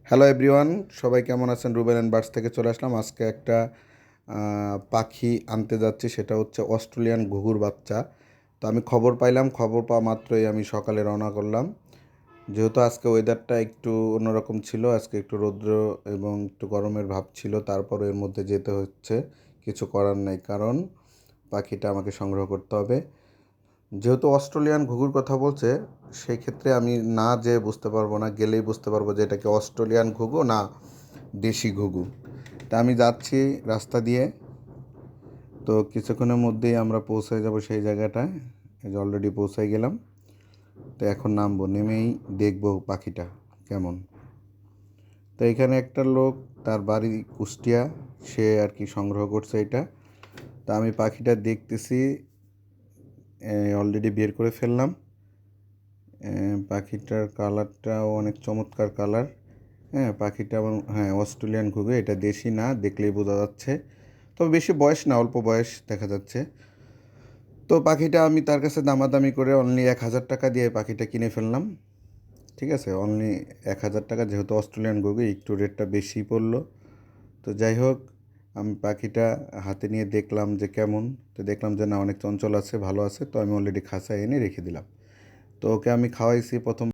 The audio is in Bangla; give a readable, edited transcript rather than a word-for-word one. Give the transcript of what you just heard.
হ্যালো এভরিওয়ান, সবাই কেমন আছেন? রুবেল অ্যান্ড বার্ডস থেকে চলে আসলাম। আজকে একটা পাখি আনতে যাচ্ছি, সেটা হচ্ছে অস্ট্রেলিয়ান ঘুঘুর বাচ্চা। তো আমি খবর পাইলাম, খবর পাওয়া মাত্রই আমি সকালে রওনা করলাম। যেহেতু আজকে ওয়েদারটা একটু অন্যরকম ছিল, আজকে একটু রৌদ্র এবং একটু গরমের ভাব ছিল, তারপর এর মধ্যে যেতে হচ্ছে। কিছু করার নাই, কারণ পাখিটা আমাকে সংগ্রহ করতে হবে। যেহেতু অস্ট্রেলিয়ান ঘুঘুর কথা বলছে, সেই ক্ষেত্রে আমি না যেয়ে বুঝতে পারবো না, গেলেই বুঝতে পারবো যে এটা কি অস্ট্রেলিয়ান ঘুঘু না দেশি ঘুঘু। তা আমি যাচ্ছি রাস্তা দিয়ে, তো কিছুক্ষণের মধ্যেই আমরা পৌঁছে যাব সেই জায়গাটায়। এই যে অলরেডি পৌঁছে গেলাম। তো এখন নামবো, নেমেই দেখবো পাখিটা কেমন। তো এখানে একটা লোক, তার বাড়ি কুষ্টিয়া, সে আর কি সংগ্রহ করছে এটা। তা আমি পাখিটা দেখতেছি, অলরেডি বের করে ফেললাম। পাখিটার কালারটাও অনেক চমৎকার কালার। হ্যাঁ, পাখিটা হ্যাঁ অস্ট্রেলিয়ান ঘুঘু, এটা দেশি না, দেখলেই বোঝা যাচ্ছে। তবে বেশি বয়স না, অল্প বয়স দেখা যাচ্ছে। তো পাখিটা আমি তার কাছে দামাদামি করে অনলি 1,000 টাকা দিয়ে পাখিটা কিনে ফেললাম। ঠিক আছে, অনলি 1,000 টাকা, যেহেতু অস্ট্রেলিয়ান ঘুঘু একটু রেটটা বেশি পড়লো। তো যাই হোক, আমি পাখিটা হাতে নিয়ে দেখলাম যে কেমন। তো দেখলাম যে না, অনেক চঞ্চল আছে, ভালো আছে। তো আমি অলরেডি খাঁচায় এনে রেখে দিলাম। তো ওকে আমি খাওয়াইছি প্রথম।